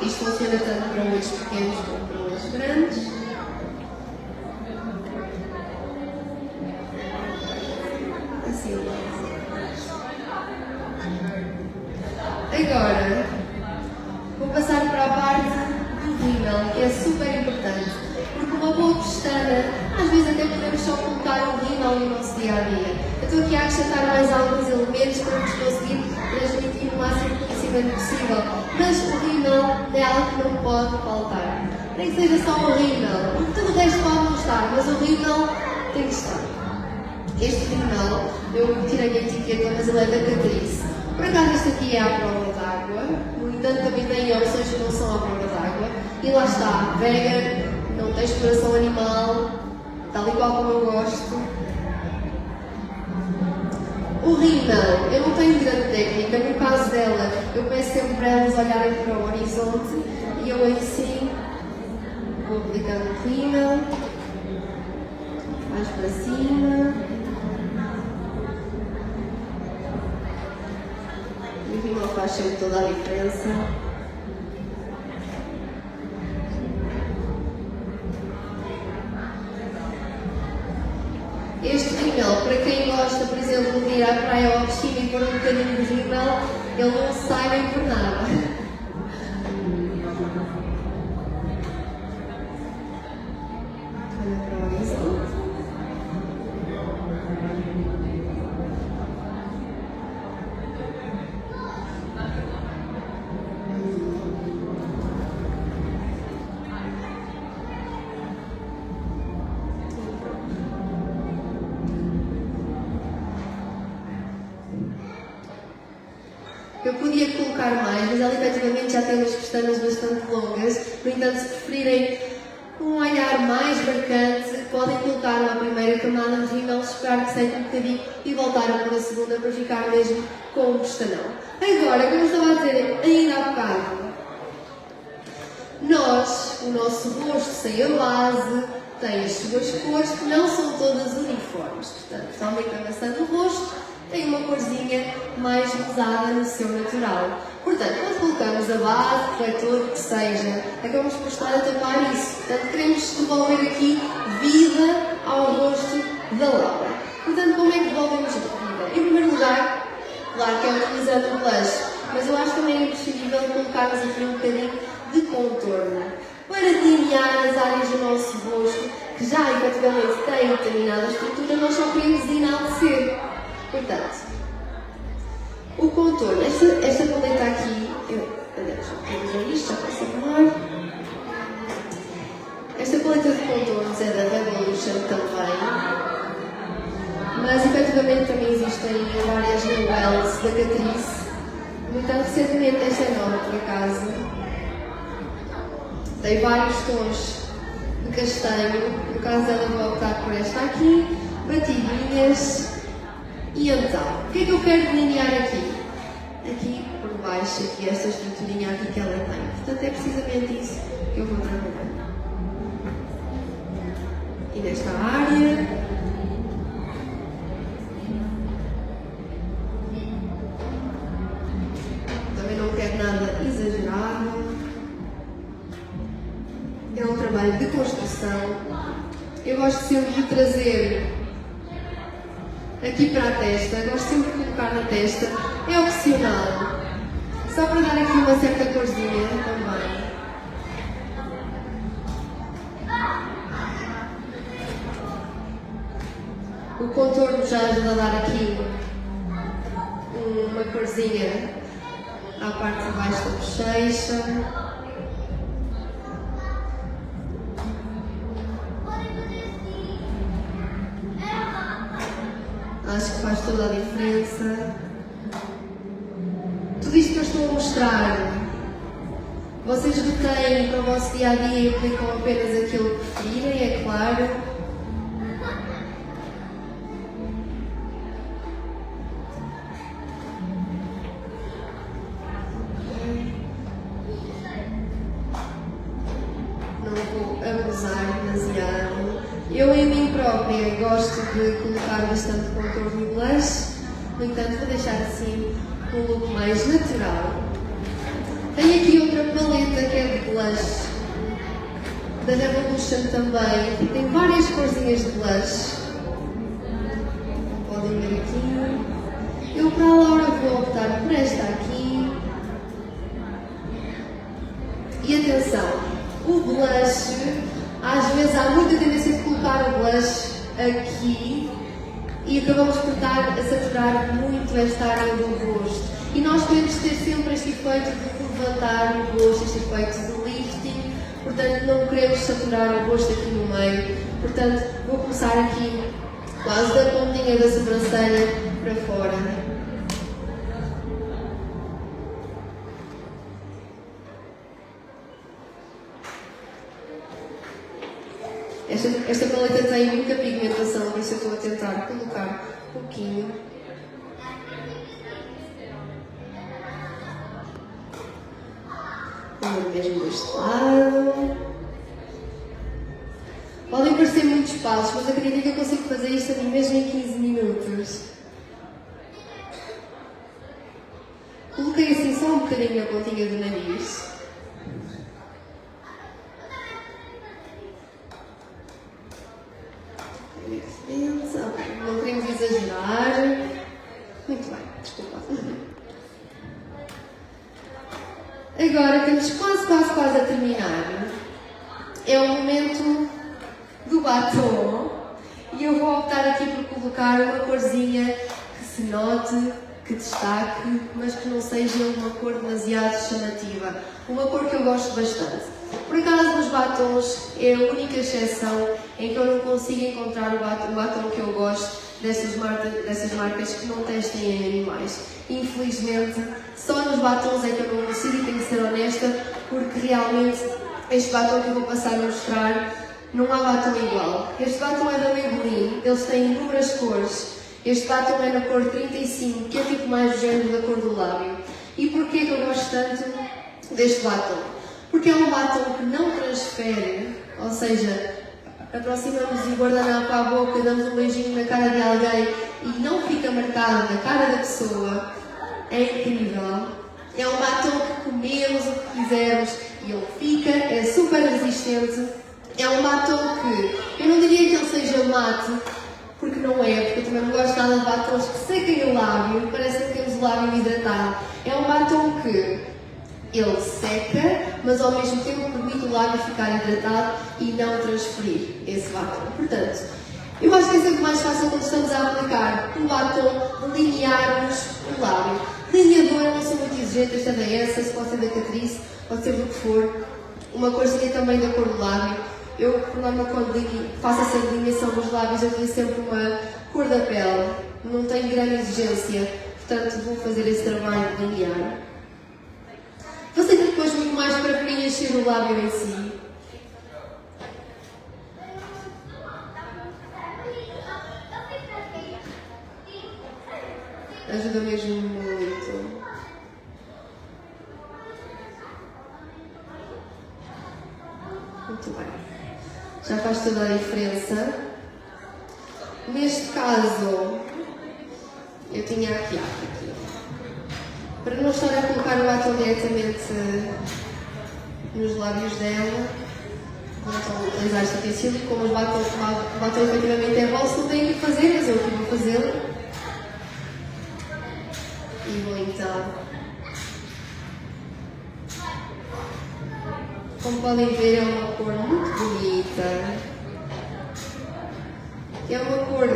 Isto funciona tanto para olhos pequenos como para olhos grandes. Assim. Agora, vou passar para a parte do rímel, que é super importante. Porque uma boa pestana, às vezes até podemos só colocar um rímel no nosso dia a dia. Eu estou aqui a acrescentar mais alguns elementos para nos conseguir transmitir o máximo conhecimento possível. Mas o rímel é algo que não pode faltar. Nem que seja só o rímel. Tudo o resto pode não estar, mas o rímel tem que estar. Este rímel, eu tirei a etiqueta, mas ele é da Catrice. Por acaso este aqui é à prova d'água. No entanto, também tem opções que não são à prova d'água. E lá está, vegan, não tem exploração animal, tal e qual como eu gosto. O rímel, eu não tenho grande técnica, no caso dela, eu peço sempre para elas olharem para o horizonte e eu assim vou aplicando o rímel, mais para cima. O rímel faz sempre toda a diferença. Este rímel, para quem gosta, por exemplo, de ir à praia ou à piscina e pôr um bocadinho de rímel, ele não sai nem por nada. Olha para o horizonte. Eu podia colocar mais, mas ela efetivamente já tem umas pestanas bastante longas. No entanto, se preferirem um olhar mais marcante, podem colocar uma primeira camada de rímel, esperar que seque um bocadinho e voltar a pôr a segunda para ficar mesmo com um pestanão. Agora, como eu estava a dizer ainda há bocado, o nosso rosto sem a base, tem as suas cores que não são todas uniformes. Portanto, somente a maçã do rosto tem uma corzinha mais rosada no seu natural. Portanto, quando colocamos a base, corretor, o que seja, acabamos por estar a tapar isso. Portanto, queremos devolver aqui vida ao rosto da Laura. Portanto, como é que devolvemos vida? Em primeiro lugar, claro que é utilizando o blush, mas eu acho que também é imprescindível colocarmos aqui um bocadinho de contorno para delinear as áreas do nosso rosto que já efetivamente têm determinada estrutura, nós só queremos enaltecer. Portanto, o contorno, esta paleta aqui, aliás, vamos ver isto, já posso falar. Esta paleta de contornos é da Revolution também, mas efetivamente também existem várias Noels da Catrice. No entanto, recentemente esta é nova, por acaso. Tem vários tons de castanho, no caso dela vou optar por esta aqui, batidinhas. E então, o que é que eu quero delinear aqui? Aqui por baixo, aqui esta estruturinha aqui que ela tem. Portanto, é precisamente isso que eu vou trabalhar. E nesta área. Também não quero nada exagerado. É um trabalho de construção. Eu gosto sempre de trazer aqui para a testa, gosto sempre de colocar na testa, é opcional, só para dar aqui uma certa corzinha também. O contorno já ajuda a dar aqui uma corzinha à parte de baixo da bochecha. Acho que faz toda a diferença. Tudo isto que eu estou a mostrar, vocês retêm para o vosso dia a dia e aplicam apenas aquilo que preferirem, é claro. Não vou abusar demasiado. própria gosto de colocar bastante contorno e blush, no entanto vou deixar assim um look mais natural. Tenho aqui outra paleta que é de blush, da Revolution também, tem várias corzinhas de blush, podem ver aqui. Eu para a Laura vou optar por esta aqui. E atenção, o blush, às vezes há muita tendência de colocar o blush aqui e acabamos por estar a saturar muito esta área do rosto. E nós queremos ter sempre este efeito de levantar o rosto, este efeito de lifting, portanto não queremos saturar o rosto aqui no meio. Portanto, vou começar aqui quase da pontinha da sobrancelha para fora. Esta paleta tem muita pigmentação, por isso eu estou a tentar colocar um pouquinho. Vou mesmo deste lado. Podem parecer muitos passos, mas acredito que eu consigo fazer isto ali mesmo em 15 minutos. Coloquei assim só um bocadinho a pontinha do nariz. Não queremos exagerar. Muito bem, desculpa. Agora estamos quase a terminar. É o momento do batom. E eu vou optar aqui por colocar uma corzinha que se note, que destaque, mas que não seja uma cor demasiado chamativa. Uma cor que eu gosto bastante. Por acaso, nos batons é a única exceção em que eu não consigo encontrar o batom que eu gosto dessas marcas que não testem em animais. Infelizmente, só nos batons é que eu não consigo e tenho que ser honesta, porque realmente este batom que eu vou passar a mostrar não há batom igual. Este batom é da Maybelline, eles têm inúmeras cores. Este batom é na cor 35, que é tipo mais do género da cor do lábio. E porquê que eu gosto tanto deste batom? Porque é um batom que não transfere, ou seja, aproximamos o guardanapo à boca, damos um beijinho na cara de alguém e não fica marcado na cara da pessoa. É incrível. É um batom que comemos o que quisermos e ele fica, é super resistente. É um batom que, eu não diria que ele seja mate, porque não é, porque eu também não gosto nada de batons que sequem o lábio, parece que temos o lábio hidratado. É um batom que ele seca, mas ao mesmo tempo permite o lábio ficar hidratado e não transferir esse batom. Portanto, eu acho que é sempre mais fácil quando estamos a aplicar um batom, delinearmos o lábio. Delineador, eu não sou muito exigente, esta é da Essence, pode ser da Catrice, pode ser do que for. Uma corzinha também da cor do lábio. Eu, por norma, quando faço essa delineação dos lábios, eu tenho sempre uma cor da pele. Não tenho grande exigência, portanto vou fazer esse trabalho de delinear. Fazer depois muito mais para preencher o lábio em si. Ajuda mesmo muito. Muito bem. Já faz toda a diferença. Neste caso, eu tinha aqui. Para não estar a colocar o batom diretamente nos lábios dela, vou então utilizar este utensílio. Como o batom efetivamente é vosso, não tenho que fazer, mas eu aqui vou fazê-lo. E vou então, como podem ver, é uma cor muito bonita. É uma cor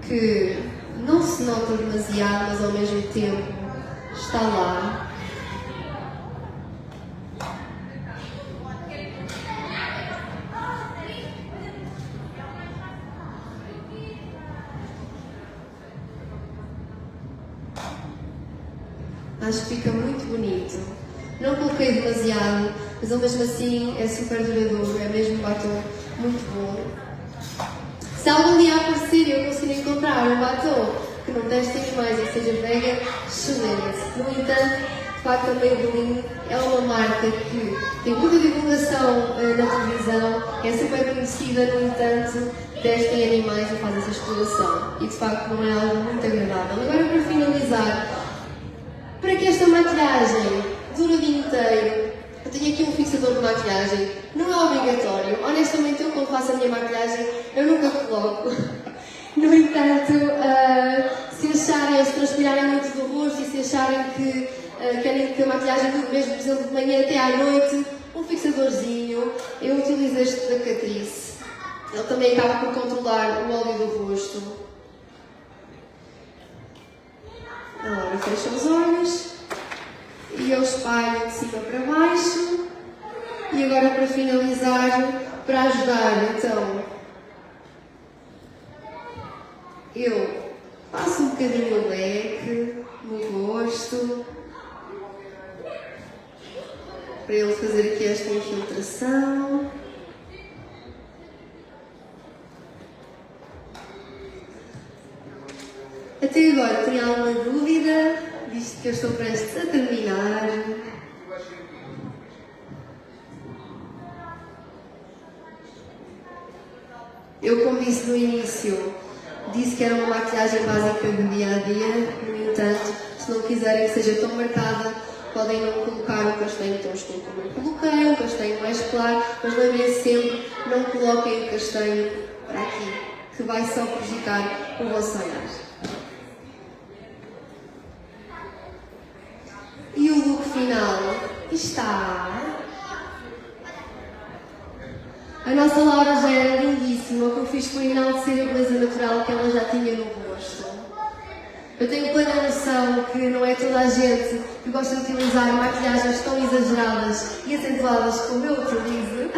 que não se nota demasiado, mas ao mesmo tempo está lá. Acho que fica muito bonito. Não coloquei demasiado, mas ele mesmo assim é super duradouro, é mesmo um batom muito bom. Se algum dia aparecer e eu conseguir encontrar um batom que não teste animais e que seja vegan, excelente. No entanto, de facto, a Maybelline é uma marca que tem muita divulgação na televisão, é super conhecida, no entanto, testem animais e fazem essa exploração. E de facto não é algo muito agradável. Agora, para finalizar, para que esta maquilhagem dure o dia inteiro, eu tenho aqui um fixador de maquilhagem. Não é obrigatório. Honestamente, eu quando faço a minha maquilhagem, eu nunca coloco. No entanto, se acharem, se transpirarem muito do rosto e se acharem que querem que a maquilhagem dure mesmo, por exemplo, de manhã até à noite, um fixadorzinho, eu utilizo este da Catrice. Ele também acaba por controlar o óleo do rosto. Agora fecho os olhos e eu espalho de cima para baixo. E agora para finalizar, para ajudar, então, eu passo um bocadinho o leque no rosto, para ele fazer aqui esta infiltração. Até agora, tem alguma dúvida, visto que eu estou prestes a terminar? Eu, como disse no início, disse que era uma maquilhagem básica do dia a dia. No entanto, se não quiserem que seja tão marcada, podem não colocar um castanho tão escuro como eu coloquei, um castanho mais claro, mas lembrem-se sempre, não coloquem o castanho para aqui, que vai só prejudicar o vosso olhar. E o look final está... A nossa Laura já era lindíssima, o que eu fiz foi enaltecer a beleza natural que ela já tinha no rosto. Eu tenho plena noção que não é toda a gente que gosta de utilizar maquilhagens tão exageradas e acentuadas como eu utilizo.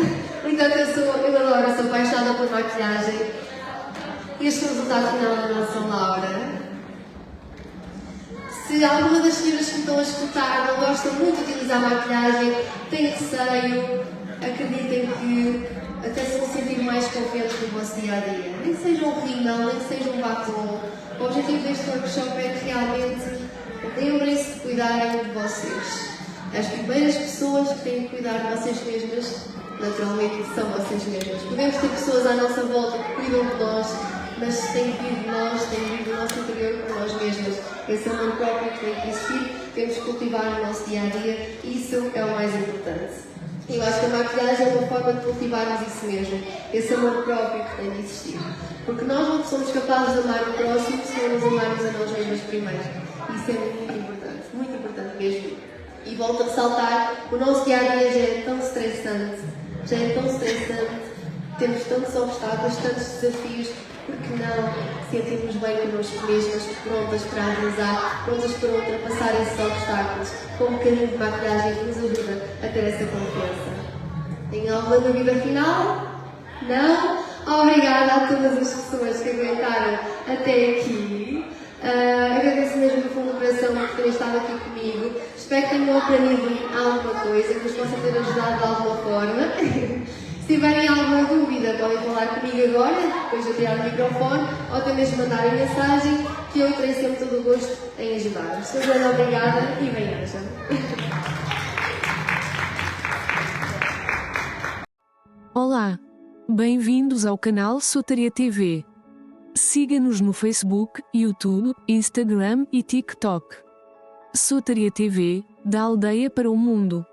Portanto, eu adoro, eu sou apaixonada por maquilhagem. Este é o resultado final da nossa Laura. Se alguma das senhoras que me estão a escutar não gostam muito de utilizar maquilhagem, têm receio, acreditem que até se vão sentir mais confiantes no vosso dia a dia. Nem que seja um rímel, nem que seja um batom. O objetivo deste workshop é que realmente lembrem-se de cuidarem de vocês. As primeiras pessoas que têm que cuidar de vocês mesmas, naturalmente, são vocês mesmas. Podemos ter pessoas à nossa volta que cuidam de nós, mas tem que vir de nós, tem que vir do nosso interior para nós mesmas. Esse amor próprio que tem que existir, temos que cultivar no nosso dia a dia e isso é o mais importante. Eu acho que a maquilhagem é uma forma de cultivarmos isso mesmo, esse amor próprio que tem de existir. Porque nós não somos capazes de amar o próximo se não nos amarmos a nós mesmos primeiro. Isso é muito importante mesmo. E volto a ressaltar, o nosso dia a dia já é tão estressante, temos tantos obstáculos, tantos desafios, porque não sentirmos bem connosco mesmas, prontas para avançar, prontas para ultrapassar esses obstáculos, com um bocadinho de maquilhagem que nos ajuda a ter essa confiança. Tem alguma dúvida final? Não? Obrigada a todas as pessoas que aguentaram até aqui. Agradeço mesmo do fundo do coração por terem estado aqui comigo. Espero que tenham aprendido alguma coisa, que vos possa ter ajudado de alguma forma. Se tiverem alguma dúvida, podem falar comigo agora, depois de eu tirar o microfone, ou até mesmo mandarem mensagem, que eu terei sempre todo o gosto em ajudar-vos. Muito obrigada e bem-aja. Olá! Bem-vindos ao canal Sotaria TV. Siga-nos no Facebook, YouTube, Instagram e TikTok. Sotaria TV, da aldeia para o mundo.